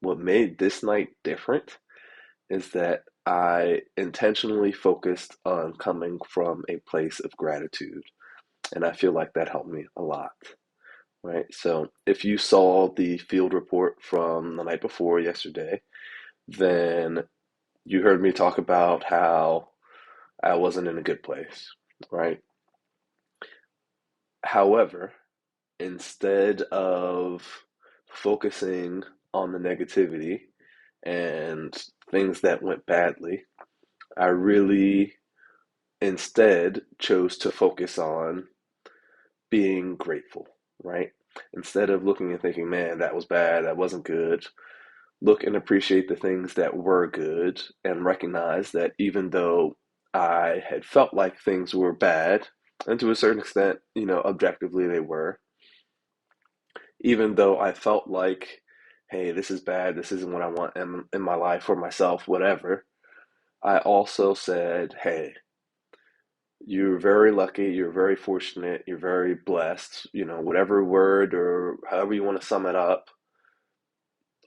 what made this night different is that I intentionally focused on coming from a place of gratitude. And I feel like that helped me a lot, right? So if you saw the field report from the night before yesterday, then you heard me talk about how I wasn't in a good place, right? However, instead of focusing on the negativity and things that went badly, I really instead chose to focus on being grateful, right? Instead of looking and thinking, man, that was bad, that wasn't good, look and appreciate the things that were good and recognize that even though I had felt like things were bad, and to a certain extent, objectively they were, even though I felt like, hey, this is bad, this isn't what I want in my life for myself, whatever, I also said, hey, you're very lucky, you're very fortunate, you're very blessed, whatever word or however you want to sum it up,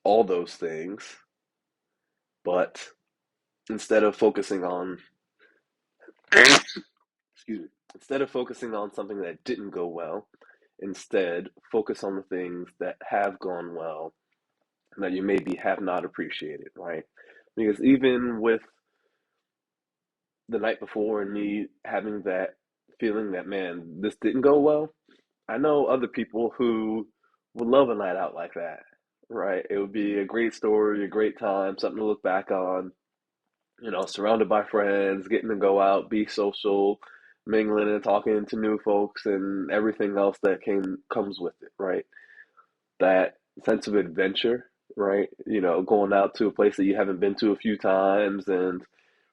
all those things. But instead of focusing on, excuse me, instead of focusing on something that didn't go well, instead focus on the things that have gone well and that you maybe have not appreciated, right? Because even with the night before and me having that feeling that, man, this didn't go well, I know other people who would love a night out like that, right? It would be a great story, a great time, something to look back on, surrounded by friends, getting to go out, be social, mingling and talking to new folks and everything else that comes with it, right? That sense of adventure, right? Going out to a place that you haven't been to a few times and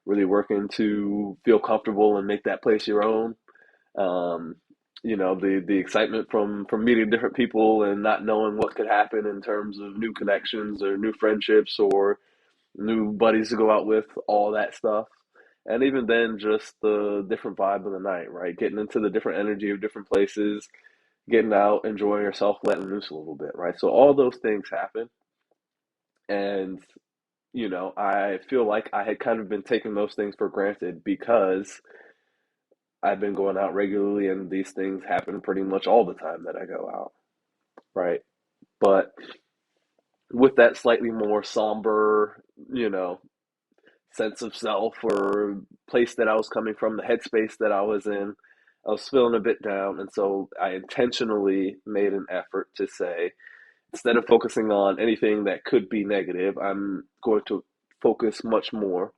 really working to feel comfortable and make that place your own. Um, the excitement from meeting different people and not knowing what could happen in terms of new connections or new friendships or new buddies to go out with, all that stuff. And even then, just the different vibe of the night, right? Getting into the different energy of different places, getting out, enjoying yourself, letting loose a little bit, right? So all those things happen. And, I feel like I had kind of been taking those things for granted because I've been going out regularly and these things happen pretty much all the time that I go out, right? But with that slightly more somber, sense of self or place that I was coming from, the headspace that I was in, I was feeling a bit down. And so I intentionally made an effort to say, instead of focusing on anything that could be negative, I'm going to focus much more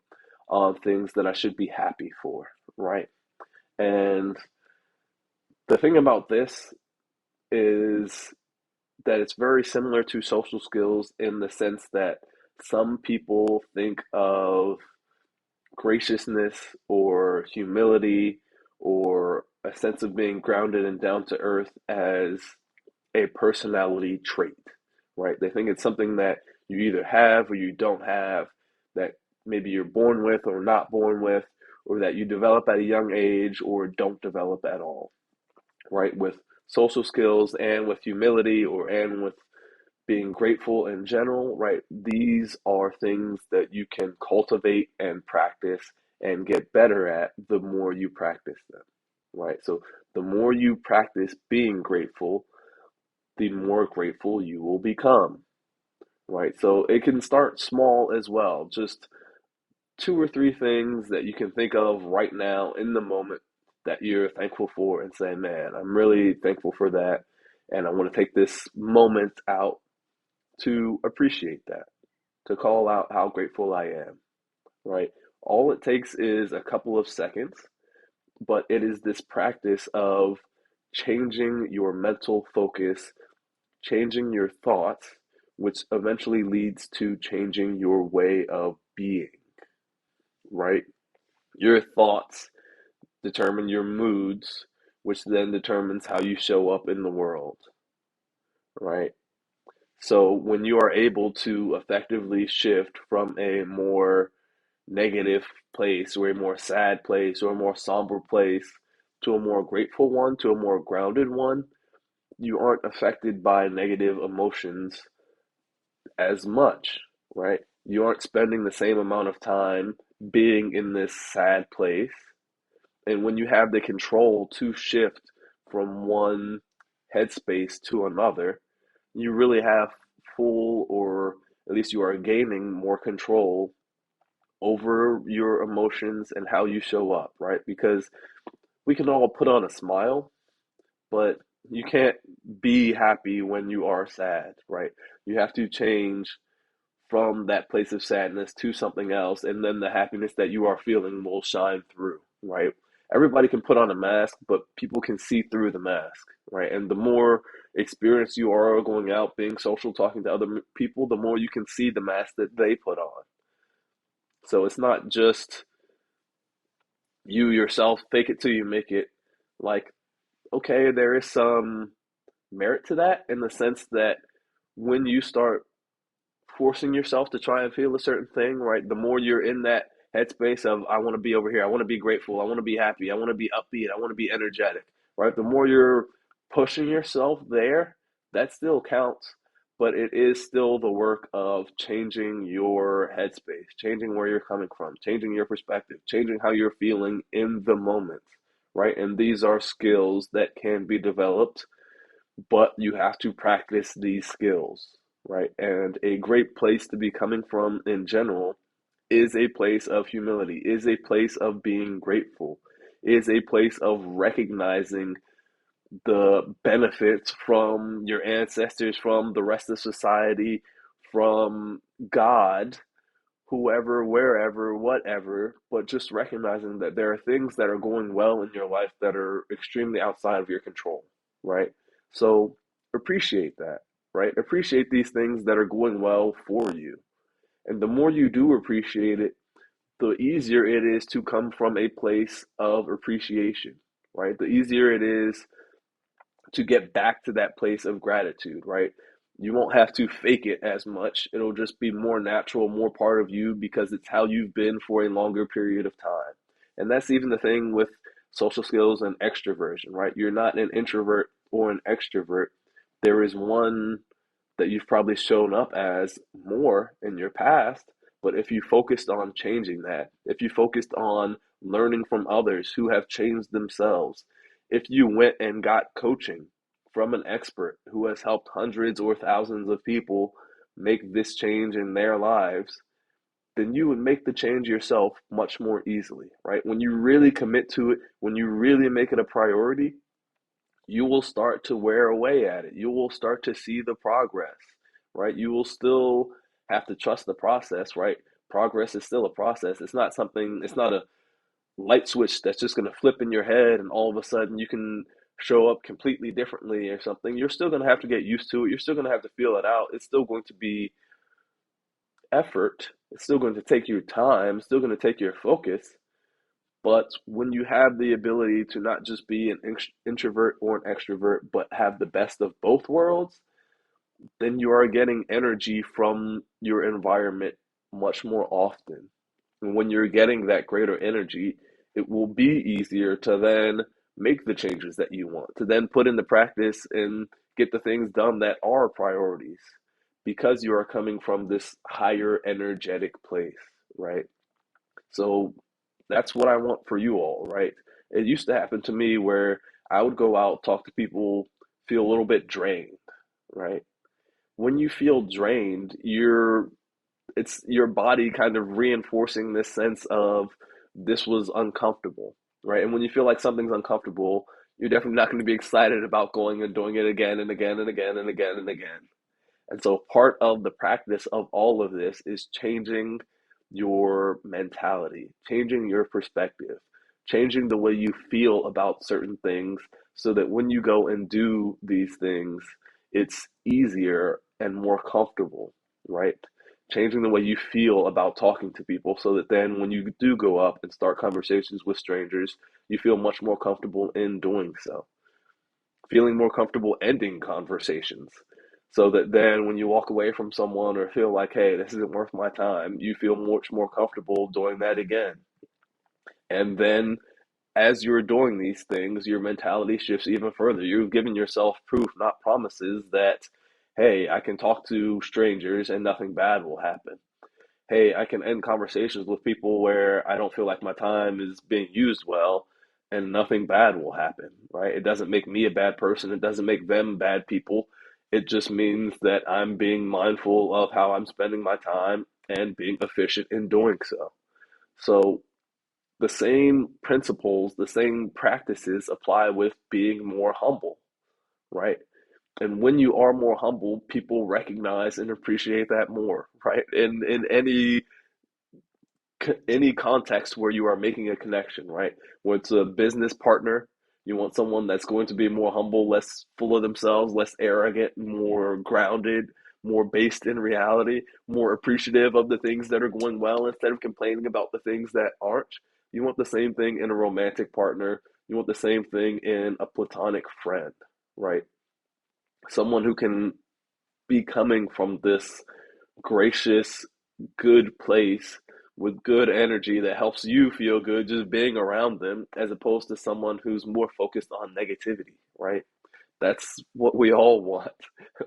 on things that I should be happy for, right? And the thing about this is that it's very similar to social skills in the sense that some people think of graciousness or humility or a sense of being grounded and down to earth as a personality trait, right? They think it's something that you either have or you don't have, that maybe you're born with or not born with, or that you develop at a young age or don't develop at all, right? With social skills and with humility and with being grateful in general, right? These are things that you can cultivate and practice and get better at the more you practice them, right? So the more you practice being grateful, the more grateful you will become, right? So it can start small as well, just two or three things that you can think of right now in the moment that you're thankful for and say, man, I'm really thankful for that. And I want to take this moment out to appreciate that, to call out how grateful I am, right? All it takes is a couple of seconds, but it is this practice of changing your mental focus, changing your thoughts, which eventually leads to changing your way of being, right? Your thoughts determine your moods, which then determines how you show up in the world, right? So when you are able to effectively shift from a more negative place or a more sad place or a more somber place to a more grateful one, to a more grounded one, you aren't affected by negative emotions as much, right? You aren't spending the same amount of time being in this sad place. And when you have the control to shift from one headspace to another, you really have full, or at least you are gaining more control over your emotions and how you show up, right? Because we can all put on a smile, but you can't be happy when you are sad, right? You have to change from that place of sadness to something else, and then the happiness that you are feeling will shine through, right? Everybody can put on a mask, but people can see through the mask, right? And the more experienced you are going out, being social, talking to other people, the more you can see the mask that they put on. So it's not just you yourself, fake it till you make it. Like, okay, there is some merit to that in the sense that when you start forcing yourself to try and feel a certain thing, right? The more you're in that headspace of, I want to be over here, I want to be grateful, I want to be happy, I want to be upbeat, I want to be energetic, right? The more you're pushing yourself there, that still counts, but it is still the work of changing your headspace, changing where you're coming from, changing your perspective, changing how you're feeling in the moment, right? And these are skills that can be developed, but you have to practice these skills, right? And a great place to be coming from in general is a place of humility, is a place of being grateful, is a place of recognizing the benefits from your ancestors, from the rest of society, from God, whoever, wherever, whatever, but just recognizing that there are things that are going well in your life that are extremely outside of your control, right? So appreciate that, right? Appreciate these things that are going well for you. And the more you do appreciate it, the easier it is to come from a place of appreciation, right? The easier it is to get back to that place of gratitude, right? You won't have to fake it as much. It'll just be more natural, more part of you because it's how you've been for a longer period of time. And that's even the thing with social skills and extroversion, right? You're not an introvert or an extrovert. There is one that you've probably shown up as more in your past. But if you focused on changing that, if you focused on learning from others who have changed themselves, if you went and got coaching from an expert who has helped hundreds or thousands of people make this change in their lives, then you would make the change yourself much more easily, right? When you really commit to it, when you really make it a priority, you will start to wear away at it. You will start to see the progress, right? You will still have to trust the process, right? Progress is still a process. It's not something, it's not a light switch that's just going to flip in your head and all of a sudden you can show up completely differently or something. You're still going to have to get used to it. You're still going to have to feel it out. It's still going to be effort. It's still going to take your time, it's still going to take your focus. But when you have the ability to not just be an introvert or an extrovert, but have the best of both worlds, then you are getting energy from your environment much more often. And when you're getting that greater energy, it will be easier to then make the changes that you want, to then put into practice and get the things done that are priorities because you are coming from this higher energetic place, right? So that's what I want for you all, right? It used to happen to me where I would go out, talk to people, feel a little bit drained, right? When you feel drained, it's your body kind of reinforcing this sense of this was uncomfortable, right? And when you feel like something's uncomfortable, you're definitely not going to be excited about going and doing it again and again and again and again and again. And so part of the practice of all of this is changing your mentality, changing your perspective, changing the way you feel about certain things so that when you go and do these things, it's easier and more comfortable, right? Changing the way you feel about talking to people so that then when you do go up and start conversations with strangers, you feel much more comfortable in doing so, feeling more comfortable ending conversations so that then when you walk away from someone or feel like, hey, this isn't worth my time, you feel much more comfortable doing that again. And then as you're doing these things, your mentality shifts even further. You're giving yourself proof, not promises, that, Hey, I can talk to strangers and nothing bad will happen. Hey, I can end conversations with people where I don't feel like my time is being used well and nothing bad will happen, right? It doesn't make me a bad person. It doesn't make them bad people. It just means that I'm being mindful of how I'm spending my time and being efficient in doing so. So the same principles, the same practices apply with being more humble, right? And when you are more humble, people recognize and appreciate that more, right? In any context where you are making a connection, right? Where it's a business partner, you want someone that's going to be more humble, less full of themselves, less arrogant, more grounded, more based in reality, more appreciative of the things that are going well instead of complaining about the things that aren't. You want the same thing in a romantic partner. You want the same thing in a platonic friend, right? Someone who can be coming from this gracious, good place with good energy that helps you feel good just being around them, as opposed to someone who's more focused on negativity, right? That's what we all want.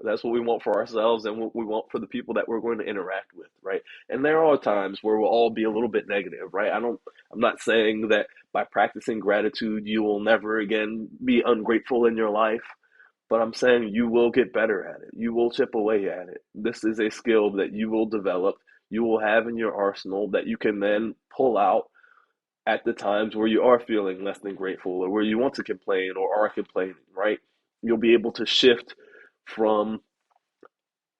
That's what we want for ourselves and what we want for the people that we're going to interact with, right? And there are times where we'll all be a little bit negative, right? I'm not saying that by practicing gratitude you will never again be ungrateful in your life, but I'm saying you will get better at it. You will chip away at it. This is a skill that you will develop, you will have in your arsenal that you can then pull out at the times where you are feeling less than grateful or where you want to complain or are complaining, right? You'll be able to shift from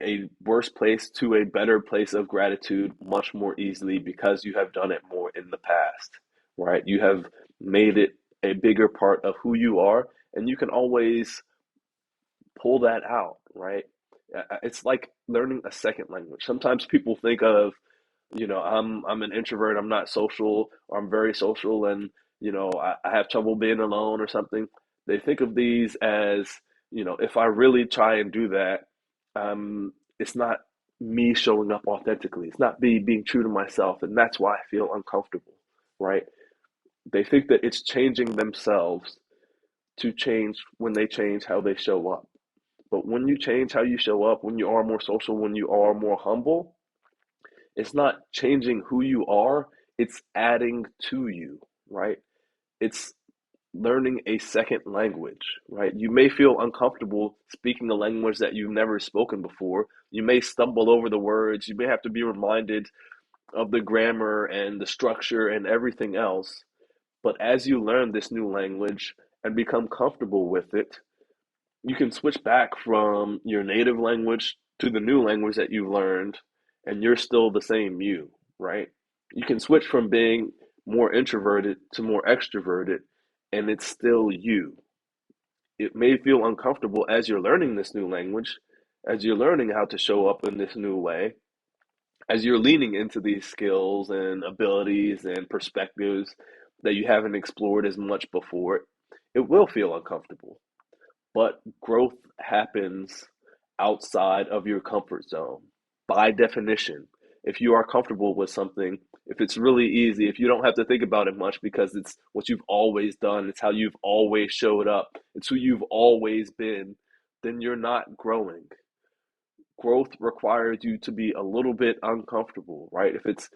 a worse place to a better place of gratitude much more easily because you have done it more in the past, right? You have made it a bigger part of who you are, and you can always pull that out, right? It's like learning a second language. Sometimes people think of, I'm an introvert, I'm not social, or I'm very social, and I have trouble being alone or something. They think of these as, if I really try and do that, it's not me showing up authentically. It's not me being true to myself, and that's why I feel uncomfortable, right? They think that it's changing themselves to change when they change how they show up. But when you change how you show up, when you are more social, when you are more humble, it's not changing who you are, it's adding to you, right? It's learning a second language, right? You may feel uncomfortable speaking a language that you've never spoken before. You may stumble over the words. You may have to be reminded of the grammar and the structure and everything else. But as you learn this new language and become comfortable with it, you can switch back from your native language to the new language that you've learned, and you're still the same you, right? You can switch from being more introverted to more extroverted, and it's still you. It may feel uncomfortable as you're learning this new language, as you're learning how to show up in this new way, as you're leaning into these skills and abilities and perspectives that you haven't explored as much before. It will feel uncomfortable, but growth happens outside of your comfort zone by definition. If you are comfortable with something, if it's really easy, if you don't have to think about it much because it's what you've always done, it's how you've always showed up, it's who you've always been, then you're not growing. Growth requires you to be a little bit uncomfortable, right? If it's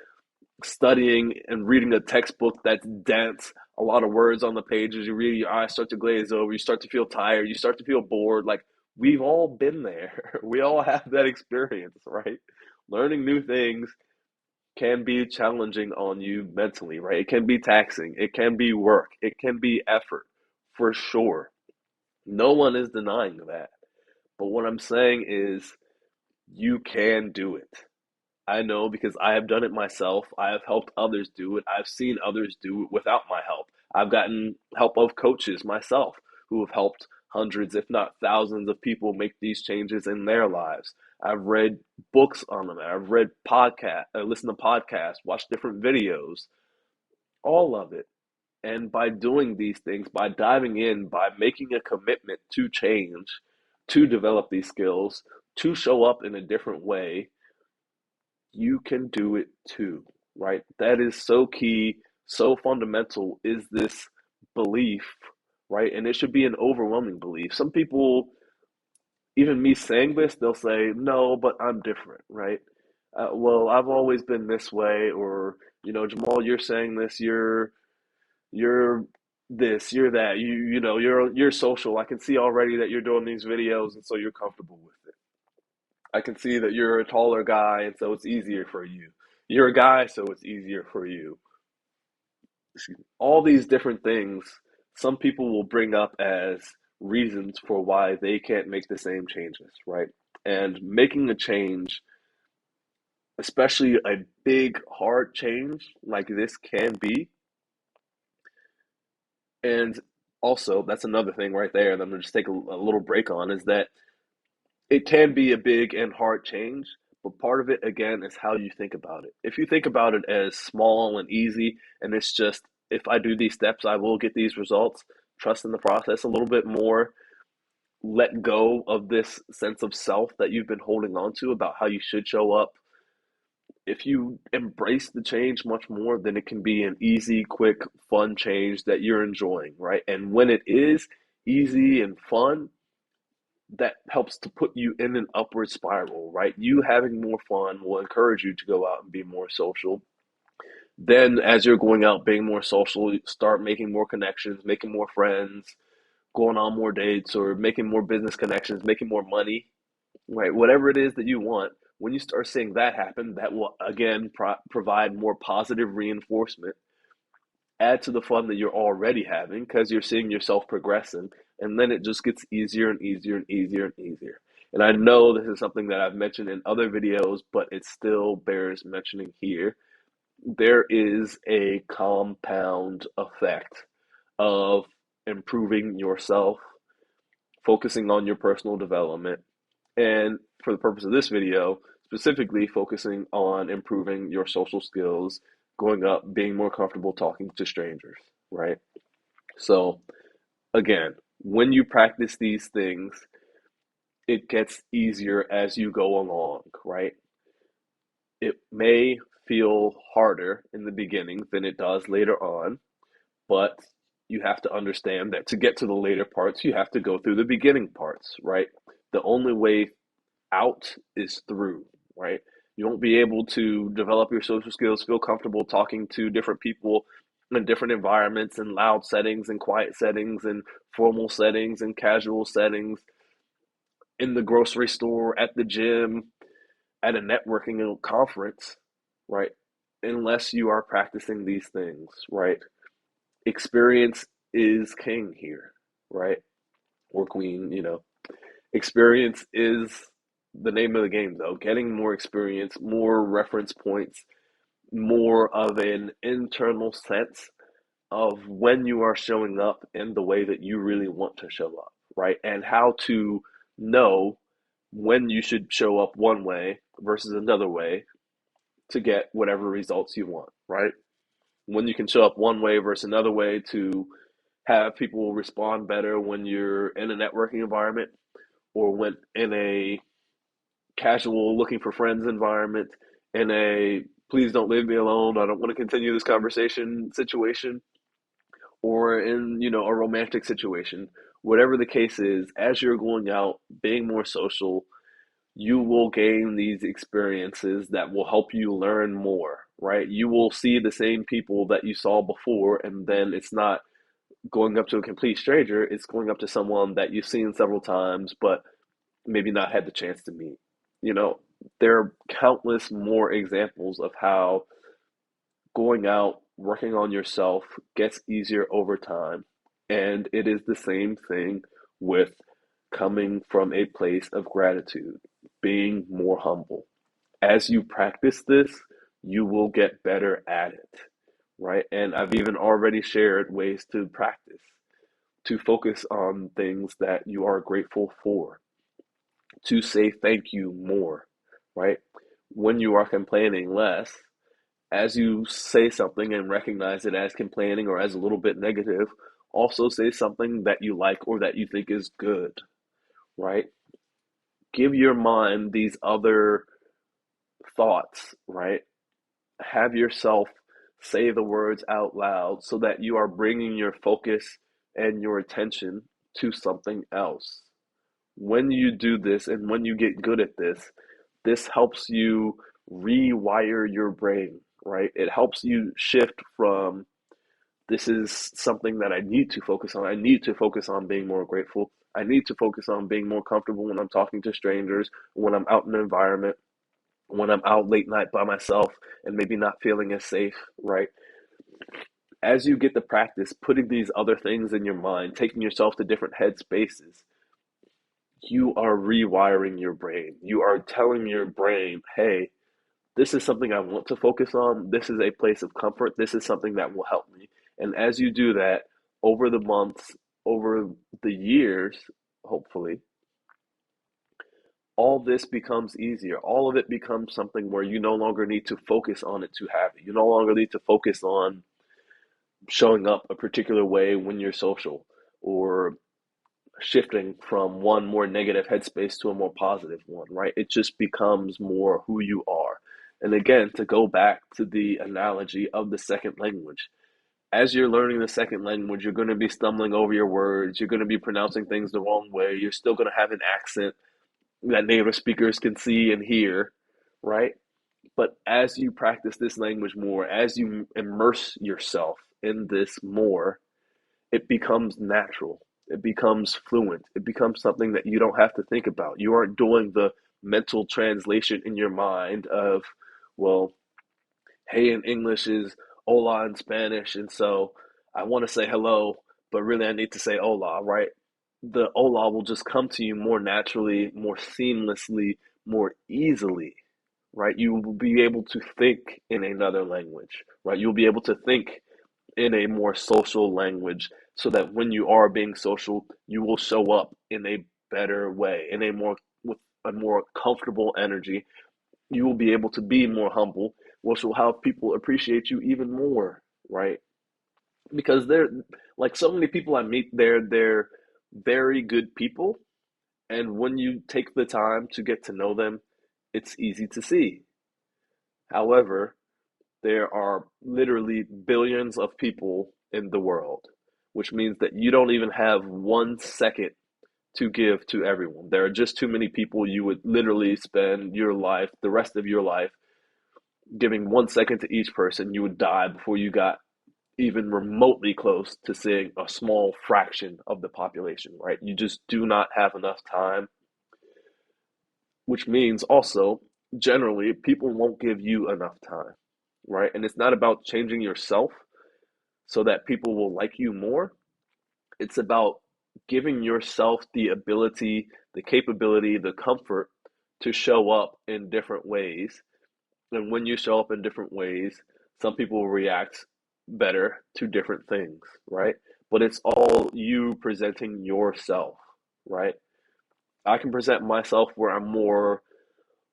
studying and reading a textbook that's dense, a lot of words on the pages, you read, your eyes start to glaze over, you start to feel tired, you start to feel bored. Like we've all been there. We all have that experience, right? Learning new things can be challenging on you mentally, right? It can be taxing, it can be work, it can be effort for sure. No one is denying that. But what I'm saying is you can do it. I know because I have done it myself. I have helped others do it. I've seen others do it without my help. I've gotten help of coaches myself who have helped hundreds, if not thousands, of people make these changes in their lives. I've read books on them. I've read podcasts, listened to podcasts, watched different videos, all of it. And by doing these things, by diving in, by making a commitment to change, to develop these skills, to show up in a different way, you can do it too, right? That is so key, so fundamental is this belief, right? And it should be an overwhelming belief. Some people even me saying this, they'll say, no, but I'm different, right? Well, I've always been this way, or, Jamal, you're saying this, you're this, you're that, you're social. I can see already that you're doing these videos, and so you're comfortable with it. I can see that you're a taller guy, and so it's easier for you. You're a guy, so it's easier for you. All these different things, some people will bring up as reasons for why they can't make the same changes, right? And making a change, especially a big, hard change like this can be, and also that's another thing right there that I'm going to just take a little break on is that it can be a big and hard change, but part of it again is how you think about it. If you think about it as small and easy, and it's just if I do these steps, I will get these results, trust in the process a little bit more, let go of this sense of self that you've been holding on to about how you should show up. If you embrace the change much more, then it can be an easy, quick, fun change that you're enjoying, right? And when it is easy and fun, that helps to put you in an upward spiral, right? You having more fun will encourage you to go out and be more social. Then, as you're going out being more social, you start making more connections, making more friends, going on more dates, or making more business connections, making more money, right? Whatever it is that you want, when you start seeing that happen, that will again provide more positive reinforcement, add to the fun that you're already having because you're seeing yourself progressing, and then it just gets easier and easier and easier and easier. And I know this is something that I've mentioned in other videos, but it still bears mentioning here. There is a compound effect of improving yourself, focusing on your personal development, and for the purpose of this video, specifically focusing on improving your social skills, going up, being more comfortable talking to strangers, right? So, again, when you practice these things, it gets easier as you go along, right? It may feel harder in the beginning than it does later on, but you have to understand that to get to the later parts, you have to go through the beginning parts, right? The only way out is through, right? You won't be able to develop your social skills, feel comfortable talking to different people in different environments and loud settings and quiet settings and formal settings and casual settings in the grocery store, at the gym, at a networking conference, right? Unless you are practicing these things, right? Experience is king here, right? Or queen, Experience is the name of the game, though. Getting more experience, more reference points, more of an internal sense of when you are showing up in the way that you really want to show up, right? And how to know when you should show up one way versus another way to get whatever results you want, right? When you can show up one way versus another way to have people respond better when you're in a networking environment or when in a casual looking for friends environment, in a please don't leave me alone, I don't want to continue this conversation situation, or in, a romantic situation. Whatever the case is, as you're going out, being more social, you will gain these experiences that will help you learn more, right? You will see the same people that you saw before, and then it's not going up to a complete stranger, it's going up to someone that you've seen several times, but maybe not had the chance to meet. You know, there are countless more examples of how going out, working on yourself gets easier over time. And it is the same thing with coming from a place of gratitude, being more humble. As you practice this, you will get better at it, right? And I've even already shared ways to practice, to focus on things that you are grateful for, to say thank you more, right? When you are complaining less, as you say something and recognize it as complaining or as a little bit negative, also say something that you like or that you think is good, right? Give your mind these other thoughts, right? Have yourself say the words out loud so that you are bringing your focus and your attention to something else, When you do this and when you get good at this, this helps you rewire your brain, right? It helps you shift from this is something that I need to focus on. I need to focus on being more grateful. I need to focus on being more comfortable when I'm talking to strangers, when I'm out in an environment, when I'm out late night by myself and maybe not feeling as safe, right? As you get to practice putting these other things in your mind, taking yourself to different head spaces, you are rewiring your brain. You are telling your brain, hey, this is something I want to focus on. This is a place of comfort. This is something that will help me. And as you do that over the months, over the years, hopefully, all this becomes easier. All of it becomes something where you no longer need to focus on it to have it. You no longer need to focus on showing up a particular way when you're social or shifting from one more negative headspace to a more positive one, right? It just becomes more who you are. And again, to go back to the analogy of the second language, as you're learning the second language, you're going to be stumbling over your words. You're going to be pronouncing things the wrong way. You're still going to have an accent that native speakers can see and hear, right? But as you practice this language more, as you immerse yourself in this more, it becomes natural. It becomes fluent. It becomes something that you don't have to think about. You aren't doing the mental translation in your mind of, well, hey in English is hola in Spanish, and so I want to say hello, but really I need to say hola, right? The hola will just come to you more naturally, more seamlessly, more easily, right? You will be able to think in another language, right? You'll be able to think in a more social language so that when you are being social, you will show up in a better way, in a more with a more comfortable energy. You will be able to be more humble, which will have people appreciate you even more, right? Because they're like so many people I meet, they're very good people, and when you take the time to get to know them, it's easy to see. However, there are literally billions of people in the world, which means that you don't even have 1 second to give to everyone. There are just too many people. You would literally spend your life, the rest of your life, giving 1 second to each person. You would die before you got even remotely close to seeing a small fraction of the population, right? You just do not have enough time, which means also, generally, people won't give you enough time, right? And it's not about changing yourself so that people will like you more. It's about giving yourself the ability, the capability, the comfort to show up in different ways. And when you show up in different ways, some people will react better to different things, right? But it's all you presenting yourself, right? I can present myself where I'm more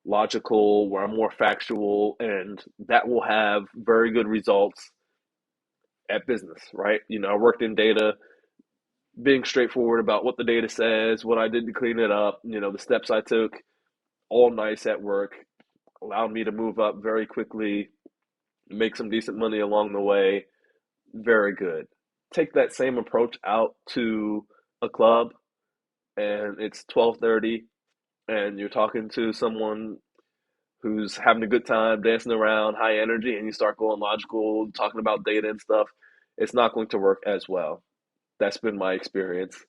logical, where I'm more factual, and that will have very good results at business, right? I worked in data, being straightforward about what the data says, what I did to clean it up, the steps I took, all nice at work, allowed me to move up very quickly, make some decent money along the way. Very good. Take that same approach out to a club and it's 12:30 and you're talking to someone who's having a good time, dancing around, high energy, and you start going logical, talking about data and stuff, it's not going to work as well. That's been my experience.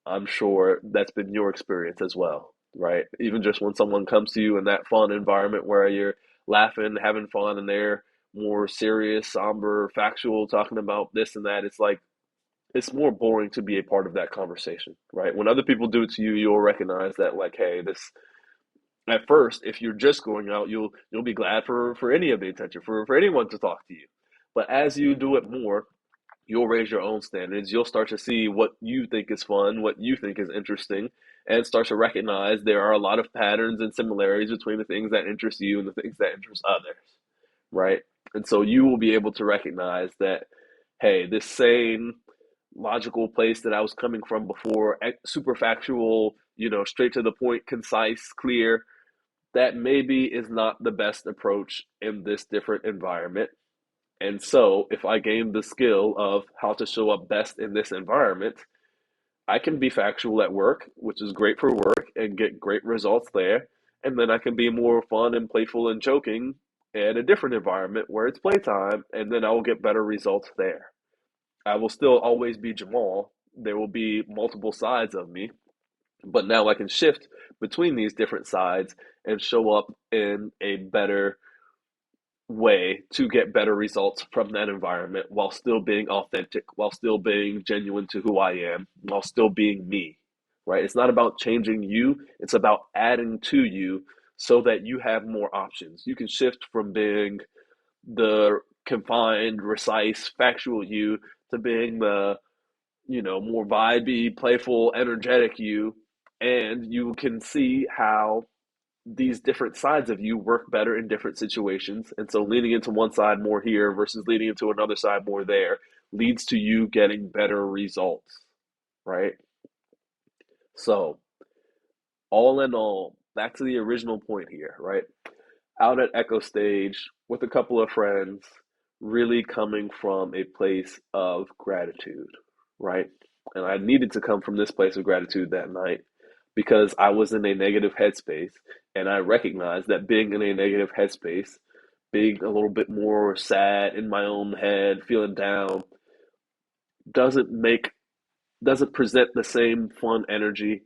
I'm sure that's been your experience as well, right? Even just when someone comes to you in that fun environment where you're laughing, having fun, and they're more serious, somber, factual, talking about this and that, it's like it's more boring to be a part of that conversation, right? When other people do it to you, you'll recognize that, like, hey, this. At first, if you're just going out, you'll be glad for any of the attention, for anyone to talk to you. But as you do it more, you'll raise your own standards. You'll start to see what you think is fun, what you think is interesting, and start to recognize there are a lot of patterns and similarities between the things that interest you and the things that interest others, right? And so you will be able to recognize that, hey, this same logical place that I was coming from before, super factual, straight to the point, concise, clear, that maybe is not the best approach in this different environment. And so, if I gain the skill of how to show up best in this environment, I can be factual at work, which is great for work and get great results there. And then I can be more fun and playful and joking in a different environment where it's playtime, and then I will get better results there. I will still always be Jamal. There will be multiple sides of me, but now I can shift between these different sides and show up in a better way to get better results from that environment while still being authentic, while still being genuine to who I am, while still being me, right? It's not about changing you, it's about adding to you so that you have more options. You can shift from being the confined, precise, factual you to being the, more vibey, playful, energetic you. And you can see how these different sides of you work better in different situations. And so leaning into one side more here versus leaning into another side more there leads to you getting better results, right? So, all in all, back to the original point here, right? Out at Echo Stage with a couple of friends, really coming from a place of gratitude, right? And I needed to come from this place of gratitude that night because I was in a negative headspace. And I recognized that being in a negative headspace, being a little bit more sad in my own head, feeling down, doesn't make, doesn't present the same fun energy,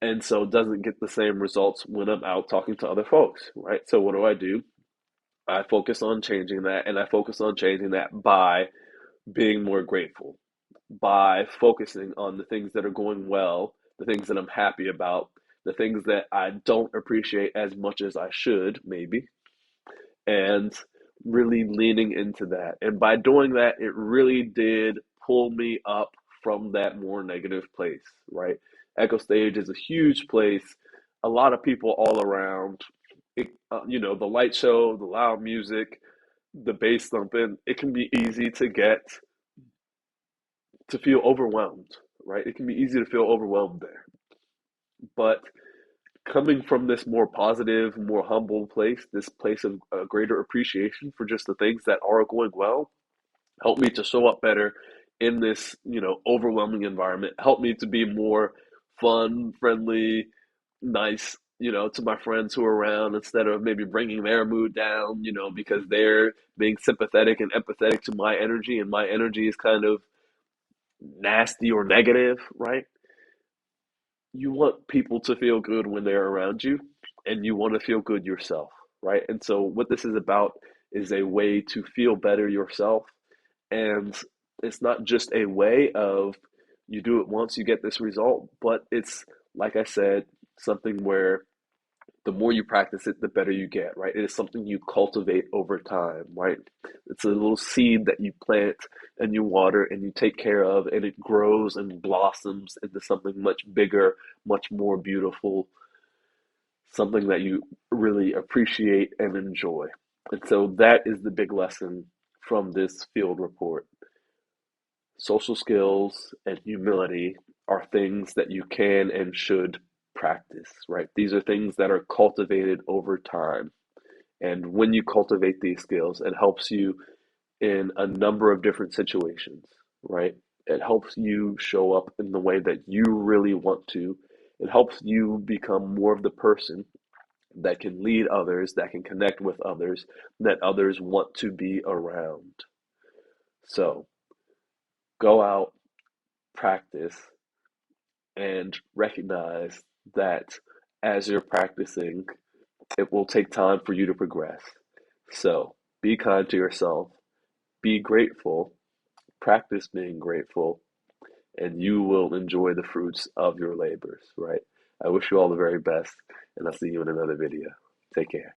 and so doesn't get the same results when I'm out talking to other folks, right? So what do? I focus on changing that, and I focus on changing that by being more grateful, by focusing on the things that are going well, the things that I'm happy about, the things that I don't appreciate as much as I should, maybe, and really leaning into that. And by doing that, it really did pull me up from that more negative place, right? Echo Stage is a huge place, a lot of people all around. The light show, the loud music, the bass thumping, it can be easy to feel overwhelmed, right? It can be easy to feel overwhelmed there. But coming from this more positive, more humble place, this place of greater appreciation for just the things that are going well, help me to show up better in this, overwhelming environment. Help me to be more fun, friendly, nice, to my friends who are around instead of maybe bringing their mood down, because they're being sympathetic and empathetic to my energy, and my energy is kind of nasty or negative, right? You want people to feel good when they're around you, and you want to feel good yourself, right? And so what this is about is a way to feel better yourself. And it's not just a way of you do it once, you get this result, but it's, like I said, something where the more you practice it, the better you get, right? It is something you cultivate over time, right? It's a little seed that you plant and you water and you take care of, and it grows and blossoms into something much bigger, much more beautiful, something that you really appreciate and enjoy. And so that is the big lesson from this field report. Social skills and humility are things that you can and should practice, right? These are things that are cultivated over time. And when you cultivate these skills, it helps you in a number of different situations, right? It helps you show up in the way that you really want to. It helps you become more of the person that can lead others, that can connect with others, that others want to be around. So go out, practice, and recognize that as you're practicing, it will take time for you to progress. So be kind to yourself, be grateful, practice being grateful, and you will enjoy the fruits of your labors, right? I wish you all the very best, and I'll see you in another video. Take care.